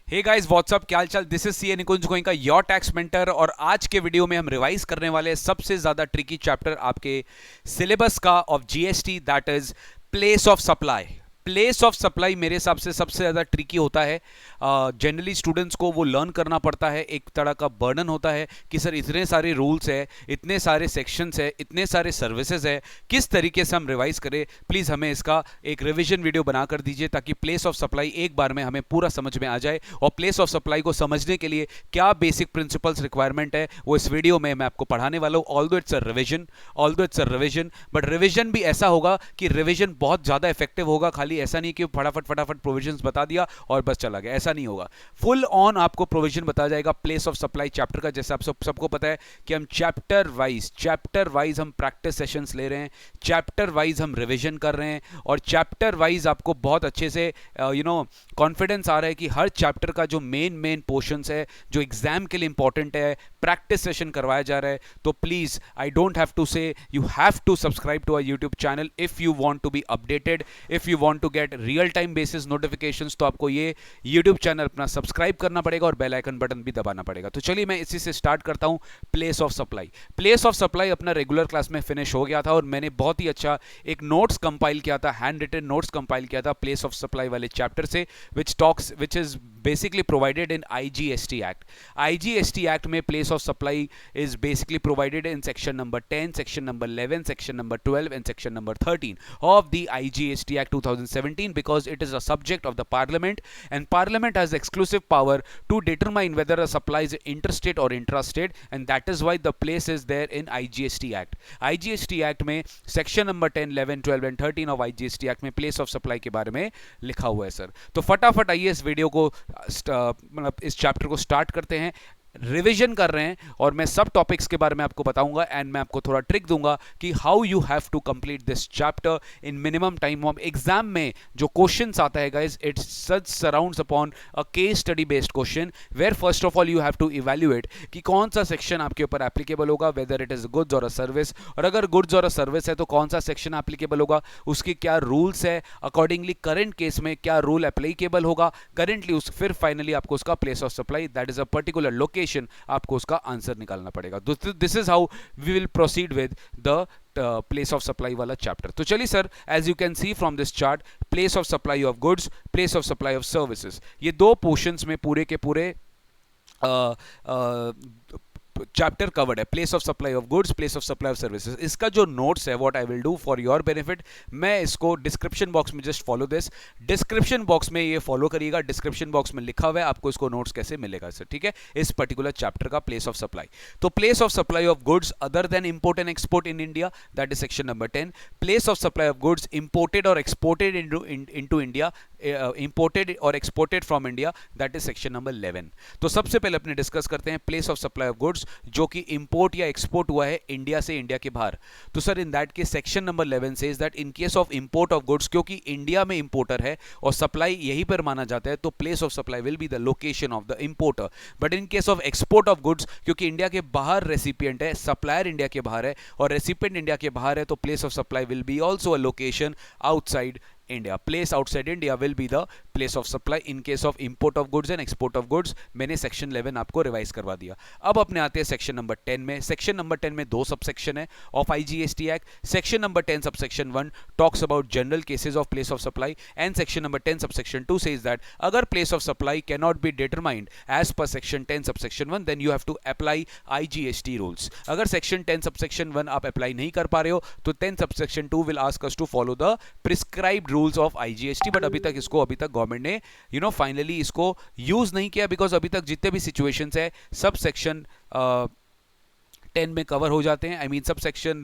Hey guys what's up, क्या हाल चाल। This is C A Nikunj Goenka, your tax mentor. और आज के वीडियो में हम रिवाइज करने वाले हैं सबसे ज्यादा ट्रिकी चैप्टर आपके सिलेबस का of GST, that is place of supply. Place of supply मेरे हिसाब से सबसे ज़्यादा ट्रिकी होता है। जनरली स्टूडेंट्स को वो लर्न करना पड़ता है, एक तरह का बर्डन होता है कि सर इतने सारे रूल्स है, इतने सारे सेक्शंस है, इतने सारे सर्विसेज है, किस तरीके से हम रिवाइज करें। प्लीज़ हमें इसका एक रिविजन वीडियो बना कर दीजिए ताकि प्लेस ऑफ सप्लाई एक बार में हमें पूरा समझ में आ जाए। और प्लेस ऑफ सप्लाई को समझने के लिए क्या बेसिक प्रिंसिपल्स रिक्वायरमेंट है वो इस वीडियो में मैं आपको पढ़ाने वाला हूँ। Although it's a revision, but revision भी ऐसा होगा कि रिविजन बहुत ज़्यादा इफेक्टिव होगा। खाली ऐसा नहीं कि फटाफट प्रोविजंस बता दिया और बस चला गया, ऐसा नहीं होगा। फुल ऑन आपको प्रोविजन बताया जाएगा प्लेस ऑफ सप्लाई चैप्टर का। जैसे आप सबको पता है कि हम चैप्टर वाइज हम प्रैक्टिस सेशंस ले रहे हैं, चैप्टर वाइज हम रिवीजन कर रहे हैं, और चैप्टर वाइज आपको बहुत अच्छे से कॉन्फिडेंस आ रहा है कि हर चैप्टर का जो मेन पोर्शंस है, जो एग्जाम के लिए इंपॉर्टेंट है, प्रैक्टिस सेशन करवाया जा रहा है। तो please, I don't have to say, you have to subscribe to our YouTube channel if you want to be updated, if you want to get real time basis notifications. तो आपको ये YouTube channel अपना subscribe करना पड़ेगा और bell icon button भी दबाना पड़ेगा। तो चलिए मैं इसी से स्टार्ट करता हूं। Place of supply. Place of supply अपना रेगुलर क्लास में फिनिश हो गया था और मैंने बहुत ही अच्छा एक नोट्स कंपाइल किया था, हैंड रिटन नोट्स कंपाइल किया था प्लेस ऑफ सप्लाई वाले चैप्टर से, which is basically provided in IGST Act. IGST Act में place of supply is basically provided in section number 10, section number 11, section number 12 and section number 13 of the IGST Act 2017, because it is a subject of the Parliament and Parliament has exclusive power to determine whether a supply is interstate or intrastate, and that is why the place is there in IGST Act. IGST Act में section number 10, 11, 12 and 13 of IGST Act में place of supply के बारे में लिखा हुआ है sir. तो फटाफट आइए इस वीडियो को मतलब इस चैप्टर को स्टार्ट करते हैं। रिवीजन कर रहे हैं और मैं सब टॉपिक्स के बारे में आपको बताऊंगा एंड मैं आपको थोड़ा ट्रिक दूंगा कि how you have to complete this chapter in minimum time. Exam में जो क्वेश्चंस आता है guys, it surrounds upon a case study based question, where first of all you have to evaluate कि कौन सा सेक्शन आपके ऊपर एप्लीकेबल होगा, वेदर इट इज गुड्स और अ सर्विस, और अगर गुड्स और अ सर्विस है तो कौन सा सेक्शन एप्लीकेबल होगा, उसके क्या रूल्स है, अकॉर्डिंगली करंट केस में क्या रूल एप्लीकेबल होगा करंटली, फिर फाइनली आपको उसका place of supply, that is a particular location, आपको उसका आंसर निकालना पड़ेगा। This is how we will proceed with the place of supply वाला चैप्टर। तो चलिए sir, as you can see from this chart, place of supply of goods, place of supply of services, ये दो portions में पूरे के पूरे chapter covered है। Place of supply of goods, place of supply of services. इसका जो notes है, what I will do for your benefit, मैं इसको डिस्क्रिप्शन बॉक्स में just follow this, description box में ये फॉलो करिएगा। डिस्क्रिप्शन बॉक्स में लिखा हुआ है आपको इसको नोट्स कैसे मिलेगा सर, ठीक है, इस पर्टिकुलर चैप्टर का प्लेस ऑफ सप्लाई। तो place of supply of goods other than import and export in India, that is section number 10। Place of supply of goods imported और एक्सपोर्टेड इनटू इंडिया, इंपोर्टेड और exported from India, that is section number 11। तो सबसे पहले अपने discuss करते हैं place of supply of goods जो कि इंपोर्ट या एक्सपोर्ट हुआ है इंडिया से इंडिया के बाहर। तो sir in that case section number 11 says that in case of import of goods, क्योंकि इंडिया में इंपोर्टर है और सप्लाई यहीं पर माना जाता है, तो place of supply will be the location of the importer. But in case of export of goods, क्योंकि इंडिया के बाहर रेसिपिएंट है, सप्लायर इंडिया के बाहर है और रेसिपिएंट इंडिया के बाहर है, तो place of supply will B also a location outside India. Place outside India will be the place of supply in case of import of goods and export of goods. मैंने section 11 आपको revise करवा दिया। अब अपने आते हैं section number 10 में। Section number 10 में दो सबसेक्शन है of IGST act. Section number 10 subsection 1 talks about general cases of place of supply, and section number 10 subsection 2 says that अगर place of supply can not be determined as per section 10 subsection 1, then you have to apply IGST rules. अगर section 10 subsection 1 आप apply नहीं कर पा रहे हो तो 10 subsection 2 will ask us to follow the prescribed rules of IGST, but अभी तक गवर्नमेंट ने फाइनली इसको यूज नहीं किया, बिकॉज अभी तक जितने भी सिचुएशंस है सब सेक्शन 10 में कवर हो जाते हैं। आई मीन सब सेक्शन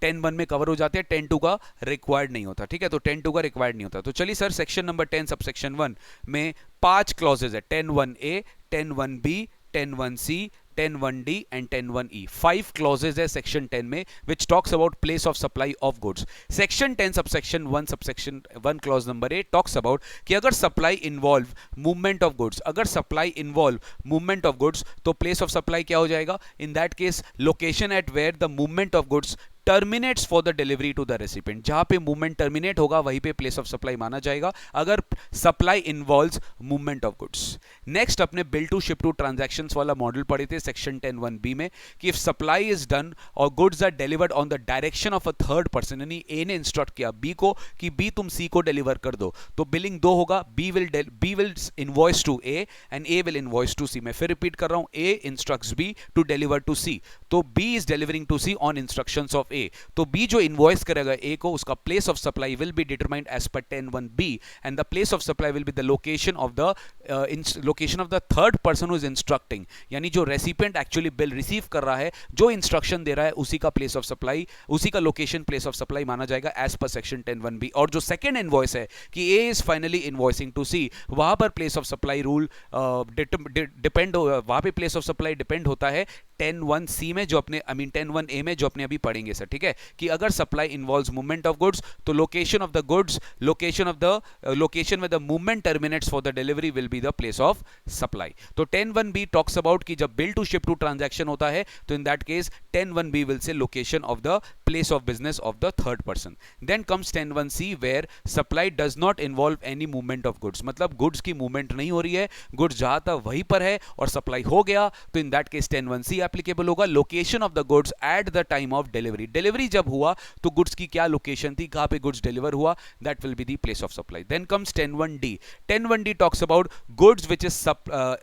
10(1) में कवर हो जाते हैं, 10(2) का रिक्वायर्ड नहीं होता, ठीक है, तो 10(2) का रिक्वायर्ड नहीं होता। तो चलिए sir, section number 10 sub section 1 में 5 क्लॉजेज है, 10(1)A, 10(1)B, 10(1)C, 10(1)D and 10(1)E, 5 clauses है सेक्शन 10 में which talks about place of supply of goods. Section 10 subsection 1 clause number A talks about कि अगर supply involve movement of goods, अगर supply involve movement of goods तो place of supply क्या हो जाएगा? In that case location at where the movement of goods terminates for the delivery to the recipient. जहां पे movement terminate होगा वहीं पे प्लेस ऑफ सप्लाई माना जाएगा अगर supply involves movement of goods. Next अपने bill to ship to transactions वाला मॉडल पढ़े थे सेक्शन 10(1)(b) में कि इफ सप्लाई इज डन और goods are delivered on the direction of a third person, यानी ए ने इंस्ट्रक्ट किया बी को कि बी तुम सी को डिलीवर कर दो, तो बिलिंग दो होगा, B will invoice to A and A will invoice to C. मैं फिर रिपीट कर रहा हूं, A instructs B to deliver to C, तो B is delivering to C on instructions of A. तो बी जो इनवॉइस करेगा ए को, उसका place of supply will be determined as per 10(1)(b and the place of supply will be the location of the third person who is instructing, यानी जो recipient actually bill receive कर रहा है, जो instruction दे रहा है, उसी का प्लेस ऑफ सप्लाई, उसी का लोकेशन प्लेस ऑफ सप्लाई माना जाएगा एज पर सेक्शन 10(1)(b। और जो सेकंड इनवॉइस है कि ए इज फाइनली इनवॉइसिंग टू सी, वहां पर place of supply rule depend, वहां पे प्लेस ऑफ सप्लाई डिपेंड होता है 10(1)(c) में, जो अपने 10(1)(a) में जो अपने अभी पढ़ेंगे सर, ठीक है, कि अगर supply involves movement of goods तो location of the goods, location में the movement terminates for the delivery will be the place of supply. तो 10(1)(b) टॉक्स अबाउट कि जब bill to ship to transaction होता है तो in that case 10(1)(b) will say location of the place of business of the third person. Then comes 10(1)(c) where supply does not involve any movement of goods, मतलब goods की movement नहीं हो रही है, goods जहां था वहीं पर है और सप्लाई हो गया, तो in that case 10(1)(c) applicable होगा। Location of the goods at the time of delivery, delivery जब हुआ तो गुड्स की क्या लोकेशन थी, कहां पे गुड्स डिलीवर हुआ, that will be the place of supply. Then comes 10(1)(d). 10(1)(d) talks about goods which is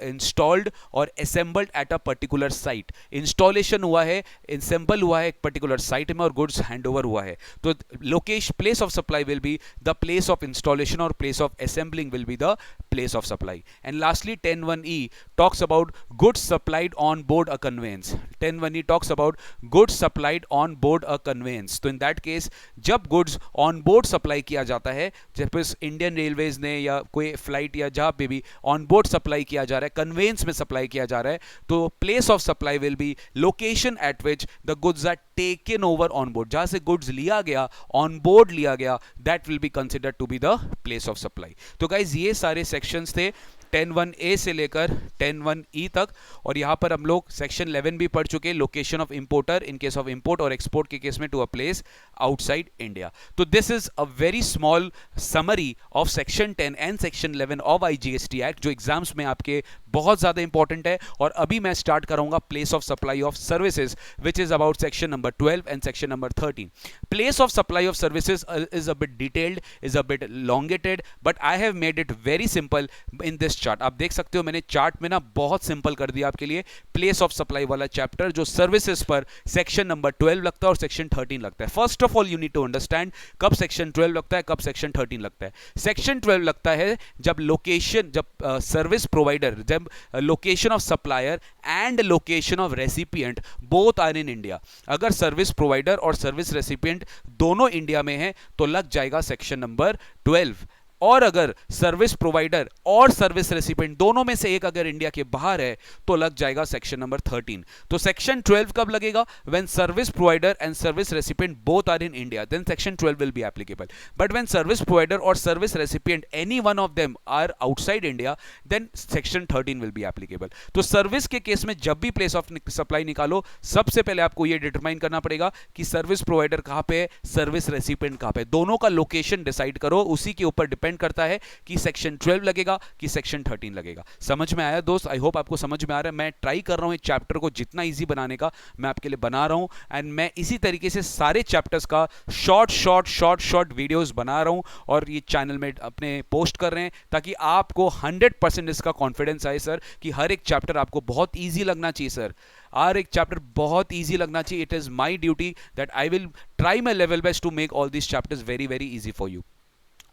installed और assembled at a particular site. Installation हुआ है, असेंबल हुआ है एक पर्टिकुलर साइट में और गुड्स हैंडओवर हुआ है, तो location place of supply will be the place of installation और place of assembling will be the place of supply. And lastly 10(1)(e) talks about goods supplied on board a conveyance. 10(1)(e) talks about goods supplied on board a conveyance. तो in that case जब goods on board supply किया जाता है, जब इस Indian railways ने या कोई फ्लाइट या जहां पे भी ऑन बोर्ड सप्लाई किया जा रहा है, कन्वेंस में सप्लाई किया जा रहा है, तो place of supply will be location at which the goods are taken over on board, जहां से गुड्स लिया गया, ऑन बोर्ड लिया गया, that will be considered to be the place of supply. तो गाइज ये सारे सेक्शंस थे 10(1)(a) से लेकर 10(1)(e) तक, और यहां पर हम लोग सेक्शन 11 भी पढ़ चुके, location of importer in case of import और एक्सपोर्ट के केस में to a place outside India. So this is a very small summary of section 10 and section 11 of IGST act, जो एग्जाम्स में आपके बहुत ज्यादा इंपॉर्टेंट है। और अभी मैं स्टार्ट करूंगा place of supply of services which is about section number 12 and section number 13। Place of supply of services is a bit detailed, is a bit elongated, but I have made it very simple in this chart. आप देख सकते हो मैंने chart में ना बहुत simple कर दिया आपके लिए प्लेस ऑफ सप्लाई वाला चैप्टर, जो सर्विसेज पर सेक्शन नंबर 12 लगता है और सेक्शन 13 लगता है। First of all you need to understand कब सेक्शन 12 लगता है, कब सेक्शन 13 लगता है। सेक्शन 12 लगता है जब लोकेशन, जब सर्विस प्रोवाइडर, जब location of supplier and location of recipient both are in India. अगर सर्विस प्रोवाइडर और सर्विस रेसिपिएंट दोनों इंडिया में है तो लग जाएगा सेक्शन नंबर 12। और अगर सर्विस प्रोवाइडर और सर्विस रेसिपिएंट दोनों में से एक अगर इंडिया के बाहर है तो लग जाएगा सेक्शन नंबर 13। तो सेक्शन 12 कब लगेगा, when service provider and service recipient both are in India, then section 12 will be applicable. But when service provider और service recipient any one of them are outside India, then section 13 will be applicable. तो service के case में जब भी place of supply निकालो, सबसे पहले आपको यह डिटरमाइन करना पड़ेगा कि सर्विस प्रोवाइडर कहां पे है, सर्विस रेसिपिएंट कहां पे, दोनों का लोकेशन डिसाइड करो, उसी के ऊपर डिपेंड करता है कि सेक्शन 12 लगेगा कि सेक्शन 13 लगेगा। समझ में आया दोस्त? आई होप आपको समझ में आ रहा है। मैं ट्राई कर रहा हूं इस चैप्टर को जितना इजी बनाने का, मैं आपके लिए बना रहा हूं, एंड मैं इसी तरीके से सारे चैप्टर्स का शॉर्ट वीडियोस बना रहा हूं और ये चैनल में अपने पोस्ट कर रहे हैं, ताकि आपको 100% इसका कॉन्फिडेंस आए सर कि हर एक चैप्टर आपको बहुत ईजी लगना चाहिए सर, हर एक चैप्टर बहुत ईजी लगना चाहिए। It is my duty that I will try my level best to make all these chapters very very easy for you.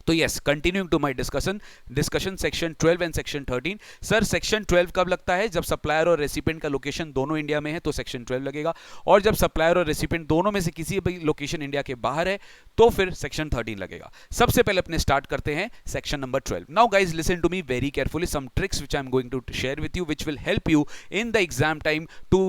तो yes, continuing to my discussion section 12 and section 13। Sir section 12 कब लगता है, जब supplier और recipient का location दोनों India में है तो सेक्शन 12 लगेगा, और जब सप्लायर और रेसिपिएंट दोनों में से किसी भी लोकेशन इंडिया के बाहर है तो फिर सेक्शन 13 लगेगा। सबसे पहले अपने स्टार्ट करते हैं section number 12। Now guys listen to me very carefully, some tricks which I am going to share with you which will help you in the exam time to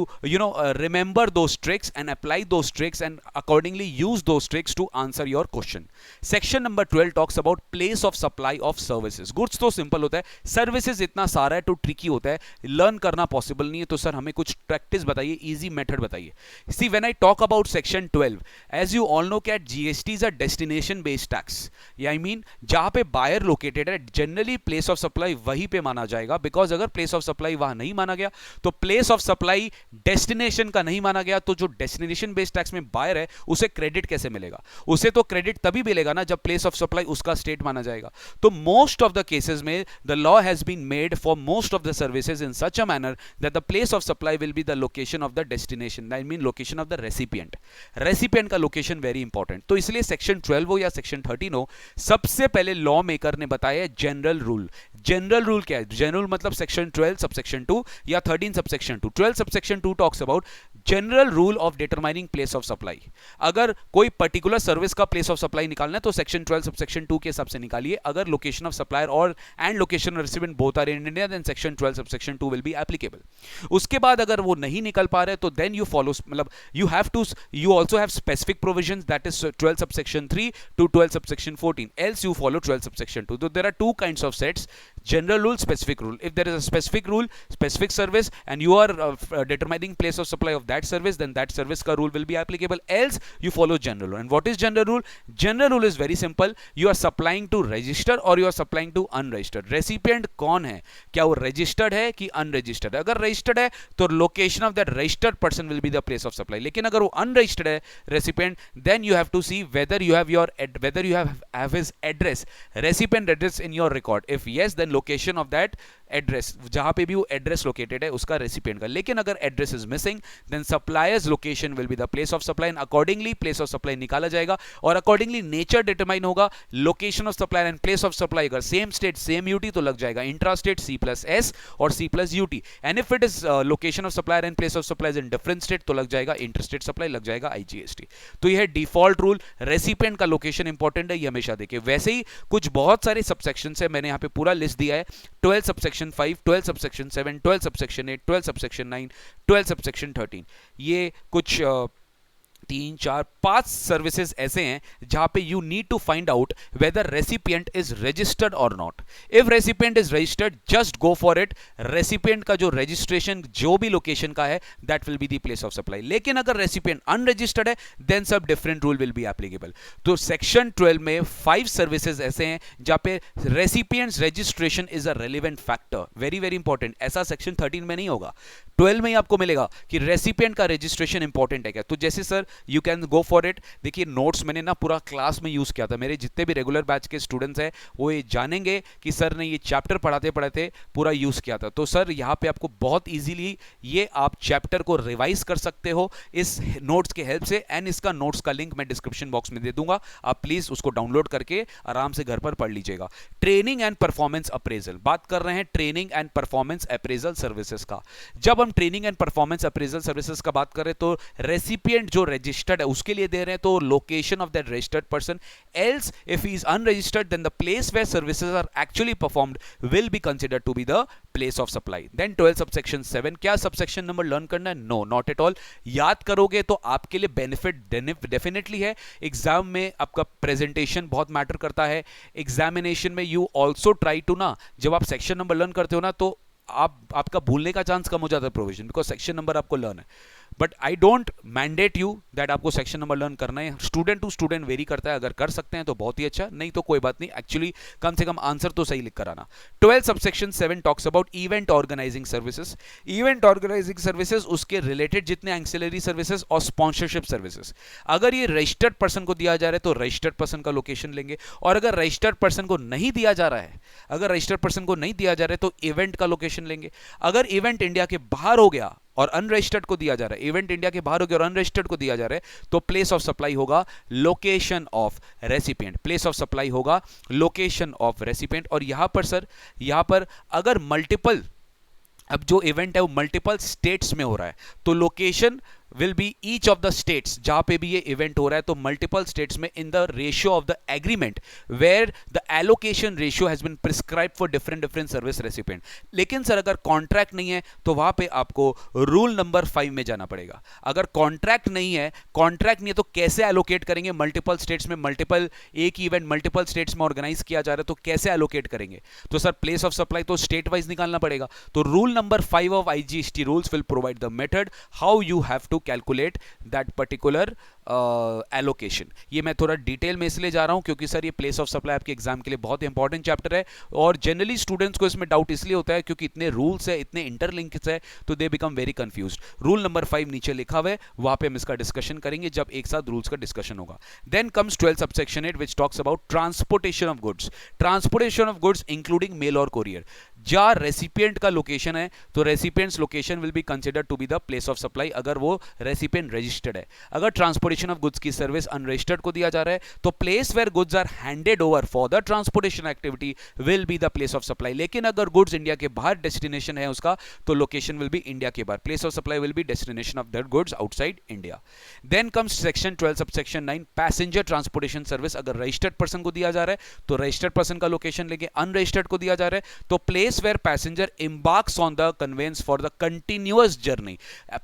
remember those tricks and apply those tricks and accordingly use those tricks to answer your question. Section number 12 talks about place of supply of services. Goods तो simple होता है, services इतना सारा है तो tricky होता है, learn करना पॉसिबल नहीं है। तो सर हमें कुछ प्रैक्टिस बताइए, इजी मेथड बताइए। See when I talk about section 12, as you all know cat GST is a destination based tax, या आई मीन जहां पे बायर लोकेटेड है जनरली प्लेस ऑफ सप्लाई वहीं पे माना जाएगा, बिकॉज अगर प्लेस ऑफ सप्लाई वहां नहीं माना गया तो प्लेस ऑफ सप्लाई डेस्टिनेशन का नहीं माना गया, तो जो डेस्टिनेशन बेस्ड टैक्स में बायर है उसे क्रेडिट कैसे मिलेगा? उसे तो क्रेडिट तभी मिलेगा ना जब प्लेस ऑफ सप्लाई उसका स्टेट माना जाएगा। तो मोस्ट ऑफ द केसेस में the law has been made for most of the services in such a manner that the place of supply will be the location of the destination, I mean location of the recipient. Recipient का location very important. तो इसलिए section 12 हो या section 13 हो, सबसे पहले law maker ने बताया जनरल रूल। जनरल रूल क्या है? जनरल मतलब सेक्शन 12 सबसेक्शन 2 या 13 subsection 2। 12 subsection 2 talks about general rule of determining place of supply. अगर कोई पर्टिकुलर सर्विस का प्लेस ऑफ सप्लाई निकालना है तो सेक्शन 12 सबसेक्शन 2 के हिसाब से निकालिए। अगर लोकेशन ऑफ सप्लायर और and location of recipient both are in India, then section 12 subsection 2 will be applicable. उसके बाद अगर वो नहीं निकल पा रहे तो देन यू फॉलो, मतलब you have to, you also have specific provisions, that is 12 subsection 3 to 12 subsection 14, else you follow 12 subsection 2। तो there are two kinds of sets, general rule, specific rule. If there is a specific rule, specific service, and you are determining place of supply of that service, then that service ka rule will be applicable, else you follow general rule. And what is general rule? General rule is very simple. You are supplying to registered or you are supplying to unregistered. Recipient कौन है? क्या वो registered है कि unregistered है? अगर registered है तो location of that registered person will be the place of supply. लेकिन अगर वो unregistered है recipient, then you have to see whether you have his address, recipient address in your record. If yes, then location of that address, जहां पे भी वो address located है उसका रेसिपिएंट का। लेकिन अगर address is missing then supplier's location will be the place of supply, and accordingly place of supply निकाला जाएगा और अकॉर्डिंगली नेचर डिटरमाइन होगा। Location of supply and place of supply अगर सेम स्टेट सेम यूटी तो लग जाएगा intra state C+S और C+UT, and if it is location of supplier and place of supply in different state तो लग जाएगा interstate supply, लग जाएगा IGST। तो यह डिफॉल्ट रूल, रेसिपिएंट का लोकेशन इंपॉर्टेंट है, ये हमेशा देखिए। वैसे ही कुछ बहुत सारे सबसेक्शन है, मैंने यहाँ पे पूरा लिस्ट दिया है। 12 subsection 5, 12 subsection 7, 12 subsection 8, 12 subsection 9, 12 subsection 13, ये कुछ 3, 4, 5 सर्विसेज ऐसे हैं जहां पे you need to find out whether recipient is registered or not. If recipient is registered just go for it. Recipient का जो रजिस्ट्रेशन जो भी लोकेशन का है that will be the place of supply. लेकिन अगर रेसिपिएंट अनरजिस्टर्ड है then सब different rule will be applicable. तो सेक्शन 12 में 5 सर्विसेज ऐसे हैं जहां पे recipient's registration is a relevant factor, very very important. ऐसा सेक्शन 13 में नहीं होगा, 12 में ही आपको मिलेगा कि रेसिपिएंट का रजिस्ट्रेशन इंपॉर्टेंट है क्या। तो जैसे sir you can go for it. देखिए नोट्स मैंने ना पूरा क्लास में यूज किया था, मेरे जितने भी रेगुलर बैच के स्टूडेंट्स हैं वो ये जानेंगे कि सर ने ये चैप्टर पढ़ाते पढ़ाते पूरा यूज किया था। तो सर यहाँ पे आपको बहुत इजीली ये आप चैप्टर को रिवाइज कर सकते हो इस नोट्स के हेल्प से, एंड इसका नोट्स का लिंक मैं डिस्क्रिप्शन बॉक्स में दे दूंगा, आप प्लीज उसको डाउनलोड करके आराम से घर पर पढ़ लीजिएगा। ट्रेनिंग एंड परफॉर्मेंस अप्रेजल, बात कर रहे हैं training and performance appraisal services का। जब हम training and performance appraisal services का बात करें तो रेसिपिएंट जो रजिस्टर्ड है उसके लिए दे रहे हैं तो location of that registered person, else if he is unregistered then the place where services are actually performed will be considered to be the place of supply. Then 12 subsection 7, क्या subsection number learn करना है? No, not at all. याद करोगे तो आपके लिए benefit definitely है। Exam में आपका प्रेजेंटेशन बहुत मैटर करता है। एग्जामिनेशन में यू ऑल्सो ट्राई टू ना, जब आप सेक्शन नंबर लर्न करते हो ना तो आपका भूलने का चांस कम हो जाता है प्रोविजन, बिकॉज सेक्शन नंबर आपको लर्न है। But I don't mandate you that आपको सेक्शन नंबर लर्न करना है, स्टूडेंट टू स्टूडेंट वेरी करता है। अगर कर सकते हैं तो बहुत ही अच्छा, नहीं तो कोई बात नहीं, एक्चुअली कम से कम आंसर तो सही लिख कर आना। 12 subsection 7 talks about event organising services. Event organising services उसके रिलेटेड जितने एंसिलरी सर्विसेज और स्पॉन्सरशिप सर्विसेज, अगर ये रजिस्टर्ड पर्सन को दिया जा रहा है तो रजिस्टर्ड पर्सन का लोकेशन लेंगे, और अगर रजिस्टर्ड पर्सन को नहीं दिया जा रहा है, अगर रजिस्टर्ड पर्सन को नहीं दिया जा रहा है तो इवेंट का लोकेशन लेंगे। अगर इवेंट इंडिया के बाहर हो गया और अनरजिस्टर्ड को दिया जा रहा है, इवेंट इंडिया के बाहर हो गया और अनरजिस्टर्ड को दिया जा रहा है तो प्लेस ऑफ सप्लाई होगा location of recipient, place of supply होगा लोकेशन ऑफ रेसिपिएंट। और यहां पर सर, यहां पर अगर मल्टीपल, अब जो इवेंट है वो मल्टीपल स्टेट्स में हो रहा है तो location will be each of the states जहां पे भी ये इवेंट हो रहा है, तो मल्टीपल स्टेट्स में in the ratio of the agreement where the allocation ratio has been prescribe for different different service recipient. लेकिन सर अगर कॉन्ट्रैक्ट नहीं है तो वहां पे आपको रूल नंबर 5 में जाना पड़ेगा। अगर कॉन्ट्रैक्ट नहीं है तो कैसे एलोकेट करेंगे? मल्टीपल स्टेट्स में मल्टीपल एक ही इवेंट मल्टीपल स्टेट्स में ऑर्गेनाइज किया जा रहा है, तो कैसे एलोकेट करेंगे? तो सर प्लेस ऑफ सप्लाई तो स्टेट वाइज निकालना पड़ेगा। तो rule number 5 of IGST rules will provide the method how you have to calculate that particular allocation. ये मैं थोड़ा डिटेल में इसलिए जा रहा हूं क्योंकि सर ये प्लेस ऑफ सप्लाई आपके एग्जाम के लिए बहुत इंपॉर्टेंट चैप्टर है, और जनरली स्टूडेंट्स को इसमें डाउट इसलिए होता है क्योंकि इतने रूल्स है, इतने इंटरलिंक्स है, तो they become very confused. Rule number 5 नीचे लिखा हुआ है, वहां पे हम इसका डिस्कशन करेंगे जब एक साथ रूल्स का डिस्कशन होगा। Then comes 12 subsection 8 which talks about transportation of goods. Transportation of goods including mail और कोरियर। जहां रेसिपिएंट का लोकेशन है तो recipient's location will be considered to be the place of supply अगर वो रेसिपिएंट रजिस्टर्ड है। अगर ट्रांसपोर्टेशन ऑफ गुड्स की सर्विस अनरजिस्टर्ड को दिया जा रहा है तो place where goods are handed over for the transportation activity will be the place of supply. लेकिन अगर गुड्स इंडिया के बाहर डेस्टिनेशन है उसका तो लोकेशन विल बी इंडिया के बाहर। Place of supply will be destination of that goods outside India. Then comes section 12 subsection 9 passenger transportation service. अगर रजिस्टर्ड पर्सन को दिया जा रहा है तो रजिस्टर्ड पर्सन का लोकेशन लेके, अनरजिस्टर्ड को दिया जा रहा है तो place where passenger embarks on the conveyance for the continuous journey।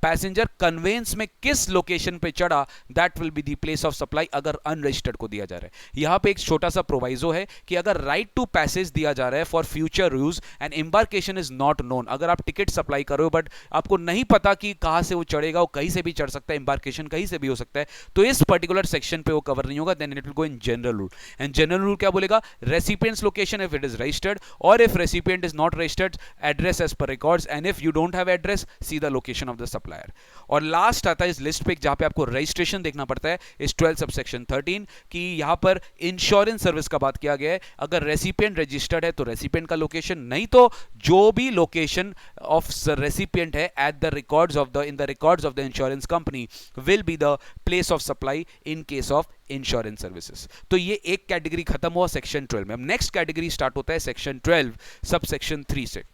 Passenger conveyance में किस लोकेशन पे चढ़ा that will be the place of supply अगर अनरजिस्टर्ड को दिया जा रहा है। यहां पे एक छोटा सा प्रोवाइजो है कि अगर राइट टू पैसेज दिया जा रहा है for future use and embarkation is not known, अगर आप टिकट सप्लाई कर रहे हो बट आपको नहीं पता कि कहां से वो चढ़ेगा, वो कहीं से भी चढ़ सकता है, एम्बार्केशन कहीं से भी हो सकता है, तो इस पर्टिकुलर सेक्शन पे वो कवर नहीं होगा। Then it will go in general rule, and general rule क्या बोलेगा? Recipient's location if it is registered, और if recipient is not registered, address as per records, and if you don't have address, see the location of the supplier। और last आता है इस list पे जहां पे आपको रजिस्ट्रेशन देखना पड़ता है इस 12 सबसेक्शन 13 कि यहां पर इंश्योरेंस सर्विस का बात किया गया है। अगर रेसिपिएंट रजिस्टर्ड है तो रेसिपिएंट का लोकेशन, नहीं तो जो भी लोकेशन ऑफ रेसिपिएंट है at the records of the in the records of the insurance company will be the place of supply in case of insurance services. तो ये एक कैटेगरी खत्म हुआ सेक्शन 12 में। अब नेक्स्ट कैटेगरी स्टार्ट होता है सेक्शन 12 सब सेक्शन 3 से।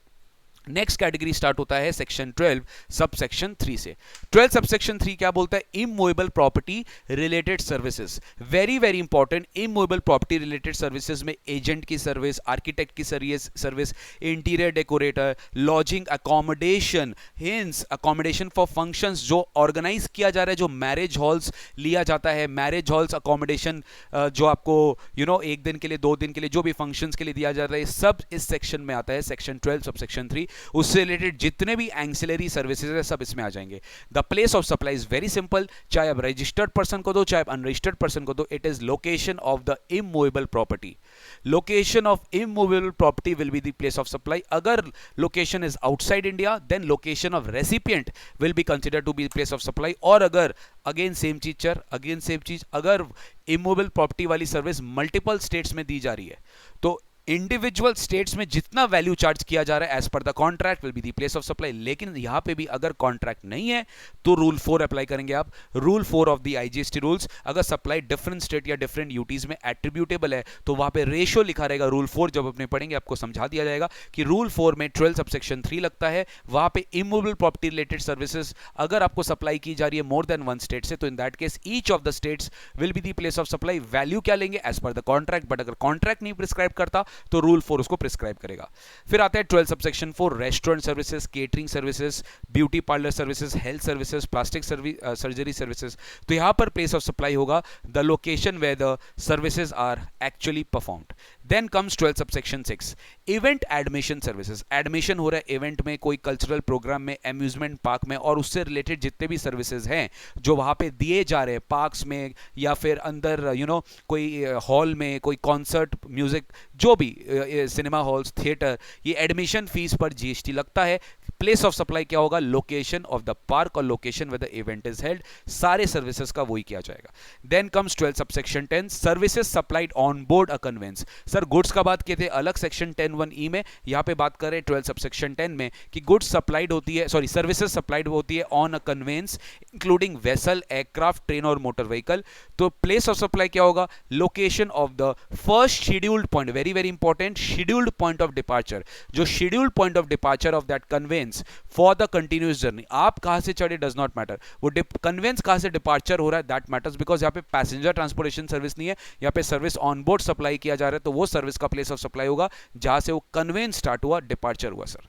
नेक्स्ट कैटेगरी स्टार्ट होता है सेक्शन 12 सब सेक्शन 3 से। 12 सबसेक्शन 3 क्या बोलता है? Immovable property related services. Very very important. Immovable property related services में एजेंट की सर्विस, आर्किटेक्ट की service, interior decorator, lodging, accommodation, hints accommodation for functions जो ऑर्गेनाइज किया जा रहा है, जो मैरिज हॉल्स लिया जाता है, मैरिज हॉल्स अकोमोडेशन जो आपको एक दिन के लिए 2 दिन के लिए जो भी फंक्शंस के लिए दिया जा रहा है, सब इस सेक्शन में आता है सेक्शन 12 सबसेक्शन 3। उससे रिलेटेड जितने भी एंसिलरी सर्विसेज है सब इसमें आ जाएंगे। The place of supply is very simple, चाहे आप रजिस्टर्ड पर्सन को दो चाहे आप अनरजिस्टर्ड पर्सन को दो, it is location of the immovable property. Location of immovable property will be the place of supply. अगर location is outside India then location of recipient will be considered to be place of supply. और अगर again same चीज अगर immovable property वाली service multiple states में दी जा रही है तो इंडिविजुअल स्टेट्स में जितना वैल्यू चार्ज किया जा रहा है as per the contract will be the place of supply. लेकिन यहां पे भी अगर कॉन्ट्रैक्ट नहीं है तो रूल 4 अप्लाई करेंगे आप। Rule 4 of the IGST rules, अगर सप्लाई डिफरेंट स्टेट या डिफरेंट यूटीज में एट्रीब्यूटेबल है तो वहां पे रेशियो लिखा रहेगा। रूल 4 जब अपने पढ़ेंगे आपको समझा दिया जाएगा कि रूल 4 में 12 सबसेक्शन 3 लगता है, वहां पे इमूवेबल प्रॉपर्टी रिलेटेड सर्विसेज अगर आपको सप्लाई की जा रही है मोर देन 1 स्टेट से, तो in that case each of the states will be the place of supply. Value क्या लेंगे? As per the contract. But अगर कॉन्ट्रैक्ट नहीं प्रिस्क्राइब करता तो रूल 4 उसको प्रिस्क्राइब करेगा। फिर आता है 12 subsection 4 restaurant services, catering services, beauty parlour services, health services, plastic surgery services. तो यहां पर प्लेस ऑफ सप्लाई होगा the location where the services are actually performed. Then comes 12 subsection 6 event admission services. Admission हो रहा है event में, कोई cultural programme में, अम्यूजमेंट पार्क में, और उससे रिलेटेड जितने भी सर्विसेज हैं जो वहां पे दिए जा रहे हैं पार्क्स में या फिर अंदर कोई हॉल में, कोई कॉन्सर्ट, म्यूजिक, जो भी सिनेमा हॉल्स, थिएटर, ये एडमिशन फीस पर जीएसटी लगता है। प्लेस ऑफ सप्लाई क्या होगा? लोकेशन ऑफ द पार्क और location where the event is held. सारे सर्विसेज का वही किया जाएगा। Then comes 12 subsection 10 services supplied on board a conveyance. Sir goods का बात किए थे अलग सेक्शन 10(1)(e) में, यहां पे बात कर रहे हैं 12 सबसेक्शन 10 में कि गुड्स सप्लाइड होती है, सॉरी सर्विसेज सप्लाइड होती है on a conveyance including vessel, aircraft, train और मोटर व्हीकल। तो प्लेस ऑफ सप्लाई क्या होगा? Location of the first scheduled point, very very important, scheduled point of departure. जो scheduled point of departure of that conveyance conveyance for the continuous journey. आप कहां से चढ़े does not matter, वो conveyance कहां से डिपार्चर हो रहा है दैट मैटर्स, बिकॉज यहाँ पे पैसेंजर ट्रांसपोर्टेशन सर्विस नहीं है, यहाँ पे सर्विस ऑन बोर्ड सप्लाई किया जा रहा है, तो वो सर्विस का प्लेस ऑफ सप्लाई होगा जहां से वो कन्वेंस स्टार्ट हुआ, डिपार्चर हुआ सर।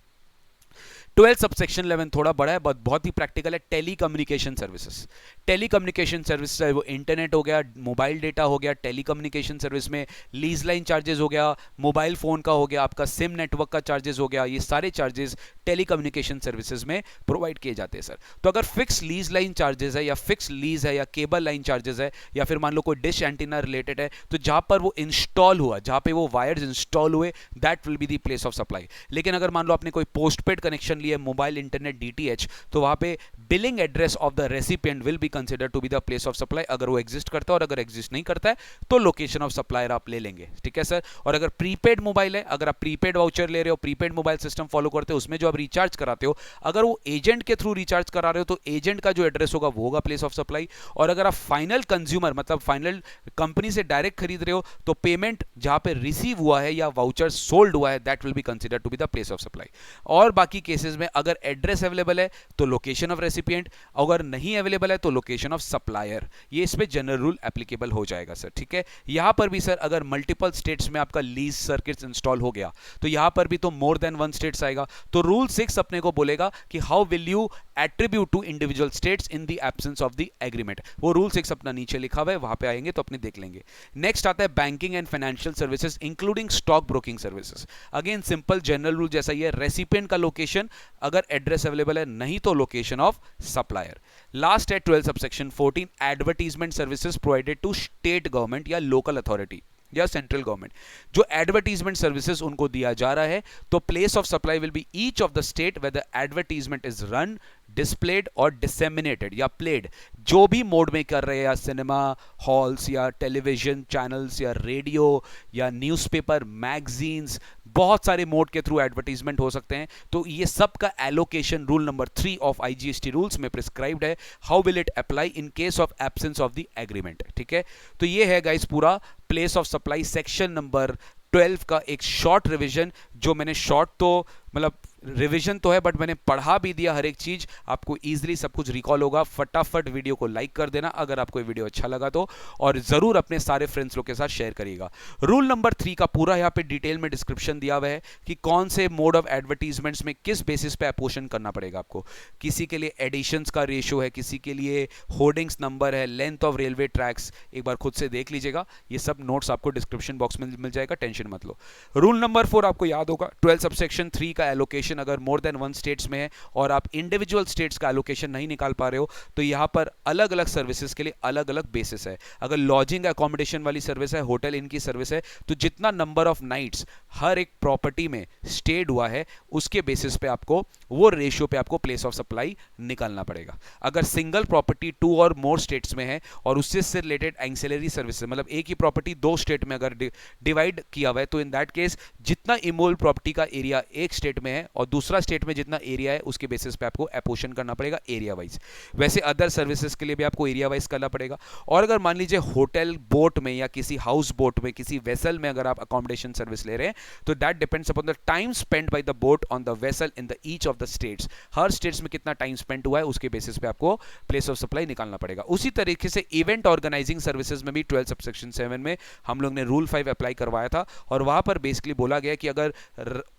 12 सबसेक्शन 11 थोड़ा बड़ा है, बहुत ही प्रैक्टिकल है। टेलीकम्युनिकेशन सर्विसेज, टेलीकम्युनिकेशन सर्विस चाहे वो इंटरनेट हो गया, मोबाइल डेटा हो गया, टेलीकम्युनिकेशन सर्विस में लीज लाइन चार्जेस हो गया, मोबाइल फोन का हो गया, आपका सिम नेटवर्क का चार्जेस हो गया, ये सारे चार्जेस टेलीकम्युनिकेशन सर्विसेज में प्रोवाइड किए जाते हैं सर। तो अगर फिक्स लीज लाइन चार्जेस है या फिक्स लीज है या केबल लाइन चार्जेस है या फिर मान लो कोई डिश एंटीना रिलेटेड है, तो जहां पर वो इंस्टॉल हुआ, जहां पे वो वायर्स इंस्टॉल हुए, that will be the place of supply. लेकिन अगर मान लो आपने कोई पोस्टपेड कनेक्शन लिया, मोबाइल इंटरनेट डीटीएच, तो वहां पे billing address of the recipient will be consider to be the place of supply, अगर वो एग्जिस्ट करता है, और अगर एग्जिस्ट नहीं करता है तो लोकेशन ऑफ सप्लायर आप ले लेंगे, ठीक है सर। और अगर प्रीपेड मोबाइल है, अगर आप प्रीपेड वाउचर ले रहे हो, प्रीपेड मोबाइल सिस्टम फॉलो करते हो, उसमें जो आप रिचार्ज कराते हो, अगर वो एजेंट के थ्रू रिचार्ज करा रहे हो तो एजेंट का जो एड्रेस होगा वो होगा प्लेस ऑफ सप्लाई। और अगर आप फाइनल कंज्यूमर मतलब फाइनल कंपनी से डायरेक्ट खरीद रहे हो, तो पेमेंट जहां पे रिसीव हुआ है या वाउचर सोल्ड हुआ है, that will be consider to be the place of supply. और बाकी केसेस में अगर एड्रेस अवेलेबल है तो लोकेशन ऑफ रेसिपिएंट, अगर नहीं अवेलेबल है तो लोकेशन ऑफ सप्लायर, ये इसमें जनरल रूल एप्लीकेबल हो जाएगा सर, ठीक है। यहां पर भी सर अगर मल्टीपल स्टेट्स में आपका लीज सर्किट्स इंस्टॉल हो गया तो यहां पर भी तो मोर देन वन स्टेट्स आएगा, तो रूल 6 अपने को बोलेगा कि how will you attribute to individual states in the absence of the agreement. वो रूल 6 अपना नीचे लिखा हुआ है, वहां पे आएंगे तो अपने देख लेंगे। नेक्स्ट आता है banking and financial services including stock broking services. Again simple general rule जैसा ही है, रेसिपिएंट का लोकेशन, अगर एड्रेस अवेलेबल है, नहीं तो लोकेशन ऑफ सप्लायर। लास्ट है 12 subsection 14 advertisement services provided to state government या लोकल अथॉरिटी या सेंट्रल गवर्नमेंट। जो एडवर्टीजमेंट सर्विसेज उनको दिया जा रहा है, तो place of supply will be each of the state where the advertisement is run, displayed और डिसेमिनेटेड या प्लेड, जो भी मोड में कर रहे हैं, या सिनेमा हॉल्स या टेलीविजन चैनल्स या रेडियो या न्यूज़पेपर, मैगजीन्स, बहुत सारे मोड के थ्रू एडवर्टीजमेंट हो सकते हैं। तो ये सब का allocation rule number 3 of IGST rules में प्रिस्क्राइब्ड है। How will it apply in case of absence of the agreement, ठीक है। तो ये है गाइस पूरा place of supply section number 12 का एक शॉर्ट रिवीजन, जो मैंने शॉर्ट तो मतलब रिवीजन तो है बट मैंने पढ़ा भी दिया, हर एक चीज आपको इजीली सब कुछ रिकॉल होगा। फटाफट वीडियो को लाइक कर देना अगर आपको ये वीडियो अच्छा लगा तो, और जरूर अपने सारे फ्रेंड्स लोग के साथ शेयर करिएगा। रूल नंबर 3 का पूरा यहाँ पे डिटेल में डिस्क्रिप्शन दिया हुआ है कि कौन से मोड ऑफ एडवर्टीजमेंट्स में किस बेसिस पे अपोशन करना पड़ेगा आपको। किसी के लिए एडिशंस का रेशियो है, किसी के लिए होर्डिंग्स नंबर है, लेंथ ऑफ रेलवे ट्रैक्स, एक बार खुद से देख लीजिएगा, ये सब नोट्स आपको डिस्क्रिप्शन बॉक्स में मिल जाएगा, टेंशन मत लो। रूल नंबर 4 आपको याद होगा, 12 सबसेक्शन 3 का एलोकेशन अगर मोर देन वन स्टेट्स में है और आप इंडिविजुअल स्टेट्स का एलोकेशन नहीं निकाल पा रहे हो, तो यहां पर अलग अलग सर्विसेज के लिए अलग अलग बेसिस है। अगर लॉजिंग अकोमोडेशन वाली सर्विस है, होटल इन की सर्विस है, तो जितना नंबर ऑफ नाइट्स हर एक प्रॉपर्टी में स्टेड हुआ है उसके बेसिस पे आपको वो रेशियो पे आपको प्लेस ऑफ सप्लाई निकालना पड़ेगा। अगर सिंगल प्रॉपर्टी 2 और मोर स्टेट्स में है और उससे से रिलेटेड एंसिलरी सर्विसेज, मतलब एक ही प्रॉपर्टी 2 स्टेट में अगर डिवाइड किया हुआ है, तो इन दैट केस जितना इमोल प्रॉपर्टी का एरिया एक स्टेट में है और दूसरा स्टेट में जितना एरिया है उसके बेसिस पे आपको अपोर्शन करना पड़ेगा एरिया वाइज। वैसे अदर सर्विसेज के लिए भी आपको एरिया वाइज करना पड़ेगा। और अगर मान लीजिए होटल बोट में या किसी हाउस बोट में, किसी वेसल में अगर आप अकोमोडेशन सर्विस ले रहे हैं, तो that depends upon the time spend by the boat on the vessel in the each of the states. Her states में कितना टाइम स्पेंड हुआ है उसके बेसिस पे आपको प्लेस ऑफ सप्लाई निकालना पड़ेगा। उसी तरीके से इवेंट ऑर्गेनाइजिंग सर्विसेज में भी 12 सबसेक्शन 7 में हम लोग ने रूल 5 अप्लाई करवाया था, और वहां पर बेसिकली बोला गया कि अगर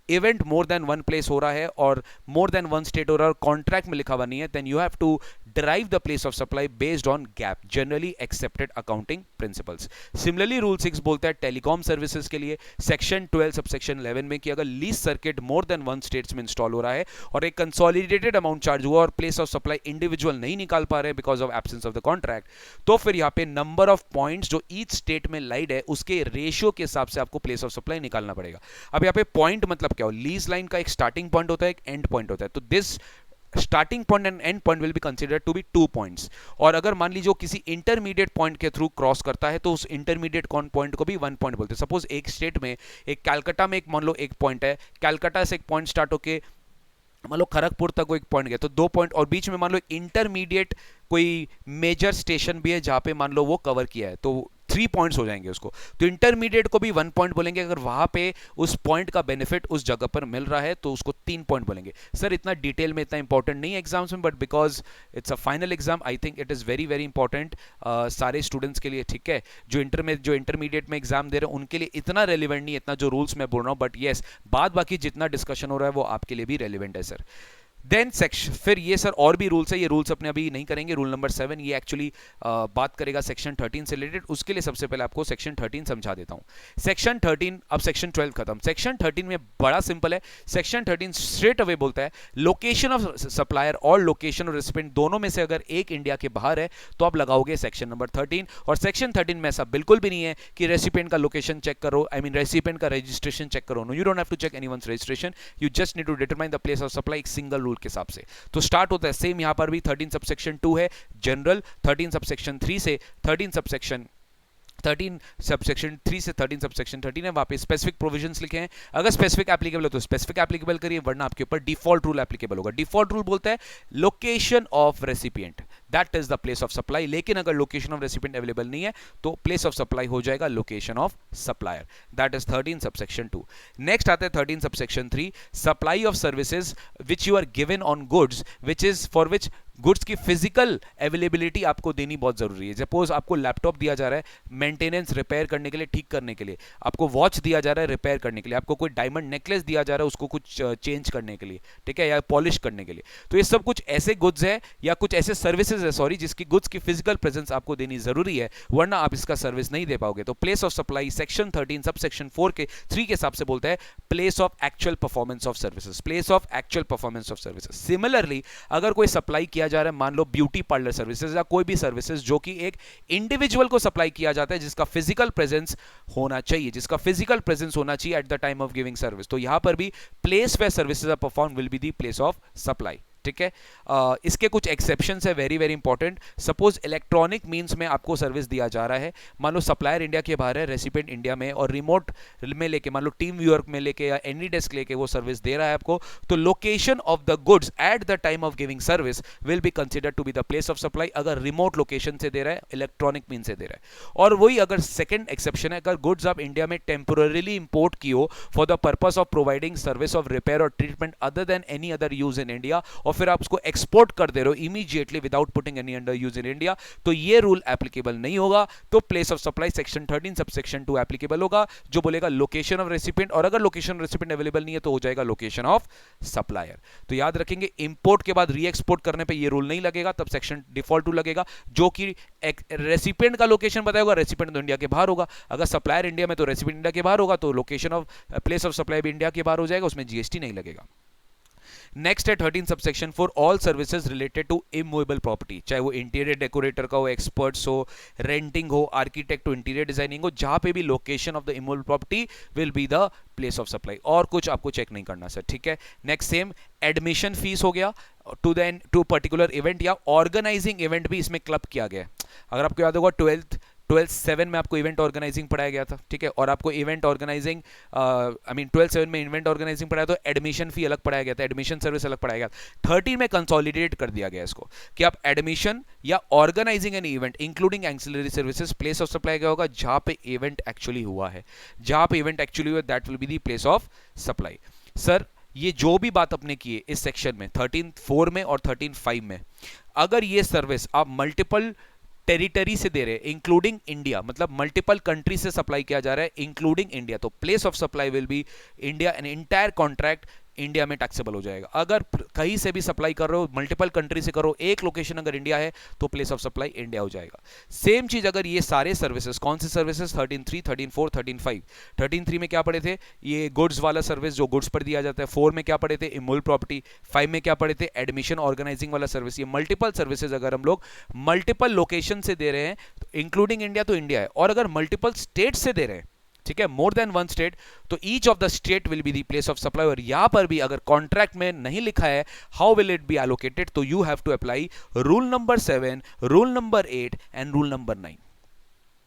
event more than one place हो रहा है और मोर देन वन स्टेट हो रहा है और कॉन्ट्रैक्ट में लिखा हुआ नहीं है, then you have to derive the place of supply based on GAAP, generally accepted accounting principles. Similarly rule 6 बोलता है टेलीकॉम सर्विसेज के लिए सेक्शन 12 सबसेक्शन 11 में कि अगर lease circuit more than one states में इंस्टॉल हो रहा है और एक कंसोलिडेटेड अमाउंट चार्ज हुआ और प्लेस ऑफ सप्लाई इंडिविजुअल नहीं निकाल पा रहे because of absence of the contract, तो फिर यहाँ पे नंबर ऑफ पॉइंट्स जो ईच स्टेट में लाइड है उसके रेशियो के हिसाब से आपको प्लेस ऑफ सप्लाई निकालना पड़ेगा। अब यहाँ पे पॉइंट मतलब क्या हो, लीज लाइन का एक स्टार्टिंग पॉइंट होता है, एक एंड पॉइंट होता है, तो this starting point and end point will be considered to be 2 points. और अगर मान लीजिए किसी इंटरमीडिएट पॉइंट के थ्रू क्रॉस करता है तो उस इंटरमीडिएट पॉइंट को भी 1 पॉइंट बोलते हैं। सपोज एक स्टेट में, एक कलकत्ता में एक मान लो एक पॉइंट है, कलकत्ता से एक पॉइंट स्टार्ट होके मान लो खड़गपुर तक वो एक पॉइंट गया तो 2 पॉइंट, और बीच में मान लो इंटरमीडिएट कोई मेजर स्टेशन भी है जहां पे मान लो वो कवर किया है, तो 3 पॉइंट्स हो जाएंगे उसको। तो इंटरमीडिएट को भी 1 पॉइंट बोलेंगे, अगर वहां पे उस पॉइंट का बेनिफिट उस जगह पर मिल रहा है तो उसको 3 पॉइंट बोलेंगे। सर इतना डिटेल में इतना इंपॉर्टेंट नहीं है एग्जाम्स में, but because it's a final exam I think it is very very important सारे स्टूडेंट्स के लिए, ठीक है। जो इंटरमीडिएट में एग्जाम दे रहे हैं उनके लिए इतना रेलिवेंट नहीं, इतना जो रूल्स मैं बोल रहा हूं, बट येस बाद बाकी जितना डिस्कशन हो रहा है वो आपके लिए भी रेलिवेंट है सर। देन सेक्शन, फिर ये सर और भी रूल्स है, ये रूल्स अपने अभी नहीं करेंगे। रूल नंबर 7 ये एक्चुअली बात करेगा सेक्शन 13 से रिलेटेड। उसके लिए सबसे पहले आपको सेक्शन 13 समझा देता हूं। सेक्शन 13, अब सेक्शन 12 खत्म। सेक्शन 13 में बड़ा सिंपल है। सेक्शन 13 स्ट्रेट अवे बोलता है लोकेशन ऑफ सप्लायर और लोकेशन ऑफ रेसिपिएंट दोनों में से अगर एक इंडिया के बाहर है तो आप लगाओगे सेक्शन नंबर 13। और सेक्शन 13 में ऐसा बिल्कुल भी नहीं है कि रेसिपिएंट का लोकेशन चेक करो, आई मीन रेसिपिएंट का रजिस्ट्रेशन चेक करो। No, you don't have to check anyone's registration, you just need to determine the place of supply एक सिंगल रूल के हिसाब से। तो स्टार्ट होता है सेम यहां पर भी 13 सबसेक्शन 2 है जनरल, 13 सबसेक्शन 3 से 13 सबसेक्शन 3 से 13 सबसेक्शन 13 है, वहां पे स्पेसिफिक प्रोविजंस लिखे हैं। अगर स्पेसिफिक एप्लीकेबल है तो स्पेसिफिक एप्लीकेबल करिए, वरना आपके ऊपर डिफॉल्ट रूल एप्लीकेबल होगा। डिफॉल्ट रूल बोलता है location of recipient that is the place of supply, लेकिन अगर लोकेशन ऑफ रेसिपिएंट अवेलेबल नहीं है तो प्लेस ऑफ सप्लाई हो जाएगा location of supplier, that is 13 subsection 2। Next आता है 13 subsection 3, supply of services which you are given on goods which is for which goods की फिजिकल अवेलेबिलिटी आपको देनी बहुत जरूरी है। सपोज आपको लैपटॉप दिया जा रहा है मेंटेनेंस रिपेयर करने के लिए, ठीक करने के लिए, आपको वॉच दिया जा रहा है रिपेयर करने के लिए, आपको कोई डायमंड नेकलेस दिया जा रहा है उसको कुछ चेंज करने के लिए, ठीक है, या पॉलिश करने के लिए। तो ये सब कुछ ऐसे गुड्स है या कुछ ऐसे सर्विसेज है सॉरी जिसकी गुड्स की फिजिकल प्रेजेंस आपको देनी जरूरी है, वरना आप इसका सर्विस नहीं दे पाओगे। तो place of supply section 13 sub section 4 के 3 के हिसाब से बोलता है place of actual performance of services, place of actual performance of services. Similarly अगर कोई सप्लाई किया जा रहा है, मान लो ब्यूटी पार्लर सर्विसेज या कोई भी सर्विसेज जो कि एक इंडिविजुअल को सप्लाई किया जाता है, जिसका फिजिकल प्रेजेंस होना चाहिए, जिसका फिजिकल प्रेजेंस होना चाहिए at the time of giving service, तो यहां पर भी place where services are perform will be the place of supply, ठीक है। इसके कुछ एक्सेप्शंस है very very important. Suppose electronic means में आपको सर्विस दिया जा रहा है, मान लो सप्लायर इंडिया के बाहर है, रेसिपिएंट इंडिया में, और रिमोट में लेके मान लो टीम व्यूअर में लेके या एनी डेस्क लेके वो सर्विस दे रहा है आपको, तो location of the goods at the time of giving service will be considered to be the place of supply, अगर रिमोट लोकेशन से दे रहा है, इलेक्ट्रॉनिक मीन से दे रहा है। और वही अगर सेकेंड एक्सेप्शन है, अगर गुड्स आप इंडिया में टेम्पोररीली इंपोर्ट की हो for the purpose of providing service of repair और treatment other than any other use in India, और फिर आप उसको एक्सपोर्ट कर दे रहे हो immediately without putting any under use in India, तो ये रूल एप्लीकेबल नहीं होगा। तो place of supply section 13 subsection 2 applicable होगा, जो बोलेगा लोकेशन ऑफ रेसिपिएंट, और अगर लोकेशन ऑफ रेसिपिएंट अवेलेबल नहीं है तो हो जाएगा लोकेशन ऑफ सप्लायर। तो याद रखेंगे इंपोर्ट के बाद री एक्सपोर्ट करने पे ये रूल नहीं लगेगा, तब सेक्शन डिफॉल्ट रूल लगेगा, जो कि रेसिपिएंट का लोकेशन बताएगा, रेसिपिएंट तो इंडिया के बाहर होगा, अगर सप्लायर इंडिया में तो रेसिपिएंट इंडिया के बाहर होगा, तो location of place of supply भी इंडिया के बाहर हो जाएगा, उसमें जीएसटी नहीं लगेगा। नेक्स्ट है 13 subsection 4, all services related to immovable property, चाहे वो इंटीरियर डेकोरेटर का हो, एक्सपर्ट्स हो, रेंटिंग हो, आर्किटेक्ट हो, इंटीरियर डिजाइनिंग हो, जहां पे भी location of the immovable property will be the place of supply, और कुछ आपको चेक नहीं करना सर, ठीक है। नेक्स्ट सेम एडमिशन फीस हो गया टू पर्टिकुलर इवेंट या ऑर्गेनाइजिंग इवेंट भी इसमें क्लब किया गया। अगर आपको याद होगा 12/7 में आपको इवेंट ऑर्गेनाइजिंग पढ़ाया गया था, ठीक है, और आपको इवेंट ऑर्गेनाइजिंग 12/7 में इवेंट ऑर्गेनाइजिंग पढ़ाया तो एडमिशन फी अलग पढ़ाया गया था, एडमिशन सर्विस अलग पढ़ाया गया। 13 में कंसोलिडेट कर दिया गया इसको कि आप एडमिशन या organising an event including auxiliary services place of supply क्या होगा, जहां पे इवेंट एक्चुअली हुआ है, जहां पे इवेंट एक्चुअली हुआ that will be the place of supply. Sir ये जो भी बात अपने की है इस सेक्शन में 13.4 में और 13.5 में, अगर ये सर्विस आप मल्टीपल टेरिटरी से दे रहे हैं इंक्लूडिंग इंडिया, मतलब मल्टीपल कंट्री से सप्लाई किया जा रहा है इंक्लूडिंग इंडिया, तो place of supply will B India, an entire contract India में टैक्सेबल हो जाएगा। अगर कहीं से भी सप्लाई कर रहे हो, मल्टीपल कंट्री से करो, एक लोकेशन अगर इंडिया है तो प्लेस ऑफ सप्लाई इंडिया हो जाएगा। सेम चीज अगर ये सारे सर्विसेज, कौन से सर्विसेज 13.3, 13.4, 13.5, 13.3 में क्या पढ़े थे, ये गुड्स वाला सर्विस जो गुड्स पर दिया जाता है, 4 में क्या पढ़े थे, इमूवेबल प्रॉपर्टी, 5 में क्या पढ़े थे, एडमिशन ऑर्गेनाइजिंग वाला सर्विस। ये मल्टीपल सर्विसेज अगर हम लोग मल्टीपल लोकेशन से दे रहे हैं इंक्लूडिंग इंडिया तो इंडिया है, और अगर मल्टीपल स्टेट से दे रहे हैं, ठीक है, मोर देन वन स्टेट, तो each of the state will be the place of supply. और यहां पर भी अगर कॉन्ट्रैक्ट में नहीं लिखा है how will it be allocated, तो you have to apply rule number 7, rule number 8 and rule number 9।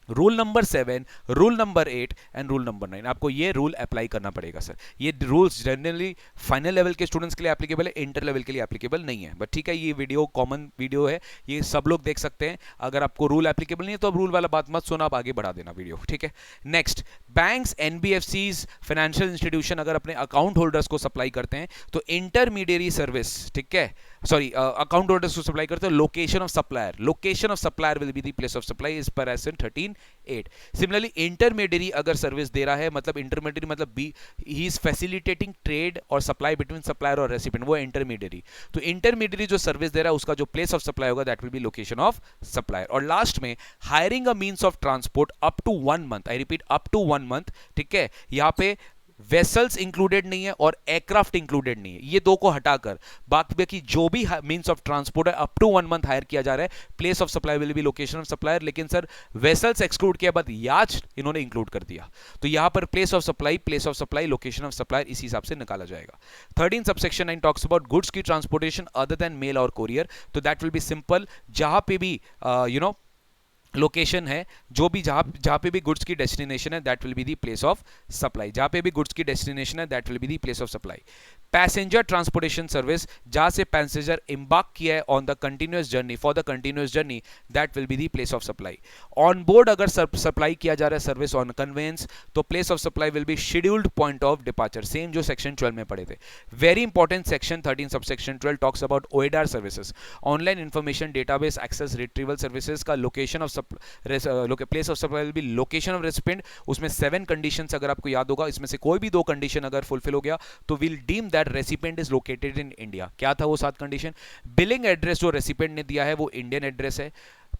Rule number 7, rule number 8 and rule number 9, आपको ये रूल अप्लाई करना पड़ेगा सर। ये रूल्स जनरली फाइनल लेवल के स्टूडेंट्स के लिए applicable है, इंटर लेवल के लिए एप्लीकेबल नहीं है, बट ठीक है, ये वीडियो कॉमन वीडियो है, ये सब लोग देख सकते हैं। अगर आपको रूल एप्लीकेबल नहीं है तो अब रूल वाला बात मत सुना, आप आगे बढ़ा देना वीडियो, ठीक है। Next, banks, NBFCs, financial institution अगर अपने अकाउंट होल्डर्स को सप्लाई करते हैं तो इंटरमीडियरी सर्विस, ठीक है, सॉरी अकाउंट होल्डर्स को सप्लाई करते हैं, location of supplier will be the place of supply is per S 13(8). Similarly intermediary अगर सर्विस दे रहा है, मतलब इंटरमीडियरी मतलब बी ही इज फैसिलिटेटिंग ट्रेड और सप्लाई बिटवीन सप्लायर और रेसिपिएंट, वो इंटरमीडियरी। तो इंटरमीडियरी जो सर्विस दे रहा है उसका जो प्लेस ऑफ सप्लाई होगा that will be location of supplier. और लास्ट में hiring a means of transport up to 1 month, I repeat up to 1 month, ठीक है। यहां पे वेसल्स इंक्लूडेड नहीं है और एयरक्राफ्ट इंक्लूडेड नहीं है, ये दो को हटाकर बाकी जो भी मींस ऑफ ट्रांसपोर्ट है अप टू 1 मंथ हायर किया जा रहा है, place of supply will be location of supplier. लेकिन सर वेसल्स एक्सक्लूड किया, बाद याच इन्होंने इंक्लूड कर दिया, तो यहां पर place of supply, location of supplier इसी हिसाब से निकाला जाएगा। 13 सबसेक्शन 9 टॉक्स अबाउट गुड्स की ट्रांसपोर्टेशन अदर देन मेल और कोरियर, तो दैट विल बी सिंपल, जहां पे भी लोकेशन है, जो भी जहां पे भी गुड्स की डेस्टिनेशन है that will be the place of supply, जहां पे भी गुड्स की डेस्टिनेशन है that will be the place of supply. Passenger transportation service, जहां से पैसेंजर एम्बार्क किया है on the continuous journey, for the continuous journey, that will be the place of supply. On board अगर supply किया जा रहा है सर्विस ऑन कन्वेंस, तो place of supply will be scheduled point of departure, same जो section 12 में पढ़े थे। Very important section 13 subsection 12 talks about OIDAR services, online information database access retrieval services का location of place of supply will be location of recipient. उसमें 7 conditions अगर आपको याद होगा, इसमें से कोई भी 2 कंडीशन अगर फुलफिल हो गया तो will deem that recipient is located in India. क्या था वो 7 कंडीशन? बिलिंग एड्रेस जो रेसिपिएंट ने दिया है वो इंडियन एड्रेस है,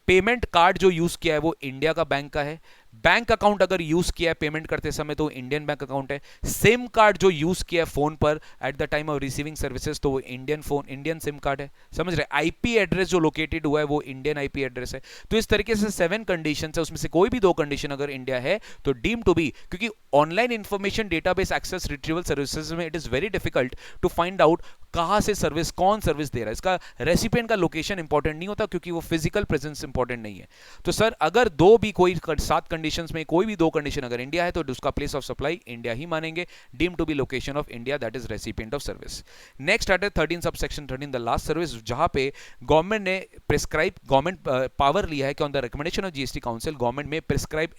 पेमेंट कार्ड जो यूज किया है वो इंडिया का बैंक का है, बैंक अकाउंट अगर यूज किया है पेमेंट करते समय तो इंडियन बैंक अकाउंट है, सिम कार्ड जो यूज किया है फोन पर eight the time of receiving services तो वो इंडियन सिम कार्ड है, समझ रहे। आईपी एड्रेस जो लोकेटेड हुआ है वो इंडियन आईपी एड्रेस है। तो इस तरीके से 7 कंडीशन है, उसमें से कोई भी 2 कंडीशन अगर इंडिया है तो डीम टू बी, क्योंकि online information database access retrieval services में it is very difficult to find out कहां से सर्विस, कौन सर्विस दे रहा है, इसका रेसिपिएंट का लोकेशन इंपॉर्टेंट नहीं होता क्योंकि वो फिजिकल प्रेजेंस इंपॉर्टेंट नहीं है। तो सर अगर 2 भी कोई 7 कंडीशंस में कोई भी 2 कंडीशन अगर इंडिया है तो उसका प्लेस ऑफ सप्लाई इंडिया ही मानेंगे, deem to be location of India that is recipient of service. Next आते 13 सबसेक्शन 13 द लास्ट सर्विस, जहां पे गवर्नमेंट ने प्रिस्क्राइब, गवर्नमेंट पावर लिया है कि on the recommendation of GST council government में प्रिस्क्राइब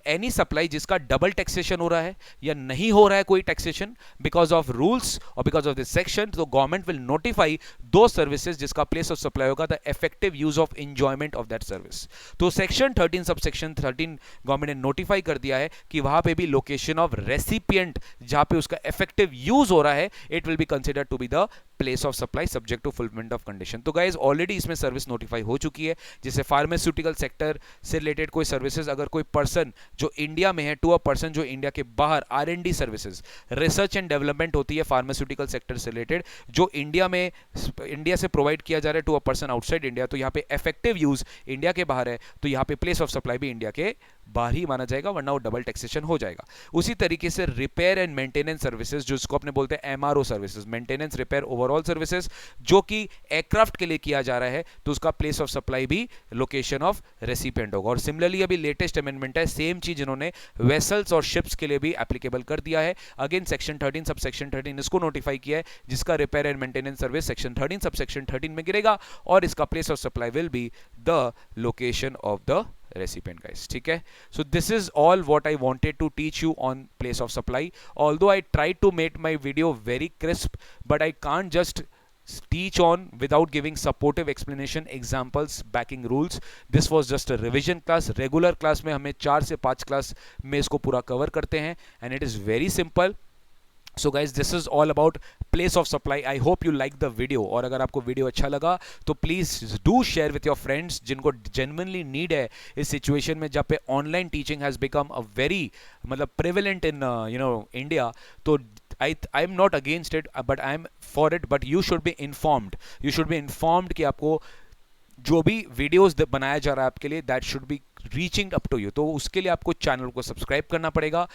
एनी सप्लाई जिसका डबल टैक्सेशन हो रहा है या नहीं हो रहा है कोई टैक्सेशन बिकॉज ऑफ रूल्स और बिकॉज ऑफ दिस सेक्शन, तो गवर्नमेंट विल नोटिफाई दो सर्विसेज जिसका प्लेस ऑफ सप्लाई होगा the effective use of enjoyment of that service. तो सेक्शन 13 सबसेक्शन 13 गवर्नमेंट ने नोटिफाई कर दिया है कि वहां पे भी लोकेशन ऑफ रेसिपिएंट जहां पे उसका इफेक्टिव यूज हो रहा है it will be considered to be the place of supply subject to fulfilment of condition. तो गाइज ऑलरेडी इसमें सर्विस नोटिफाई हो चुकी है, जैसे फार्मास्यूटिकल सेक्टर से रिलेटेड कोई सर्विसेज अगर कोई पर्सन जो इंडिया में है टू अ पर्सन जो इंडिया के बाहर, R&D services research and development होती है फार्मास्यूटिकल सेक्टर से रिलेटेड जो इंडिया से प्रोवाइड किया जा रहा है to a person outside India, तो यहाँ पे इफेक्टिव यूज इंडिया के बाहर है तो यहाँ पे प्लेस ऑफ सप्लाई भी इंडिया के बाहर ही माना जाएगा वरना वो डबल टैक्सेशन हो जाएगा। उसी तरीके से रिपेयर एंड मेंटेनेंस सर्विसेज जिसको अपने बोलते हैं MRO services, maintenance repair overall services, जो कि एयरक्राफ्ट के लिए किया जा रहा है तो उसका प्लेस ऑफ सप्लाई भी लोकेशन ऑफ रेसिपिएंट होगा। और सिमिलरली अभी लेटेस्ट अमेंडमेंट है, सेम चीज इन्होंने वेसल्स और शिप्स के लिए भी एप्लीकेबल कर दिया है। अगेन सेक्शन 13 सब सेक्शन 13 इसको नोटिफाई किया है जिसका repair and maintenance service section 13 sub section 13 में गिरेगा और इसका place of supply will be the location of the recipient guys, ठीक है। So this is all what I wanted to teach you on place of supply, although I tried to make my video very crisp but I can't just teach on without giving supportive explanation, examples, backing rules. This was just a revision class. Regular class में हमें 4 से 5 class में इसको पूरा cover करते हैं and it is very simple. So guys this is all about place of supply. I hope you like the video और अगर आपको वीडियो अच्छा लगा तो please do share with your friends जिनको जेन्युइनली नीड है इस सिचुएशन में जब पे online teaching has become a very मतलब प्रिवेलेंट इन इंडिया। तो I am not against it but I am for it, but you should be informed कि आपको जो भी वीडियोस बनाया जा रहा है आपके लिए that should be reaching up to you. तो उसके लिए आपको चैनल को सब्सक्राइब करना पड़ेगा,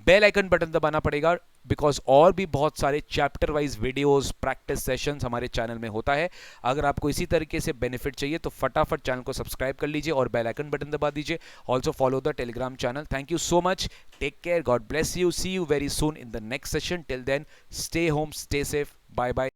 बेल आइकन बटन दबाना पड़ेगा, बिकॉज और भी बहुत सारे chapter wise videos, practice sessions हमारे चैनल में होता है। अगर आपको इसी तरीके से बेनिफिट चाहिए तो फटाफट चैनल को सब्सक्राइब कर लीजिए और बेल आइकन बटन दबा दीजिए। Also follow the Telegram channel. Thank you so much, take care, God bless you, see you very soon in the next session. Till then, stay home, stay safe, bye bye.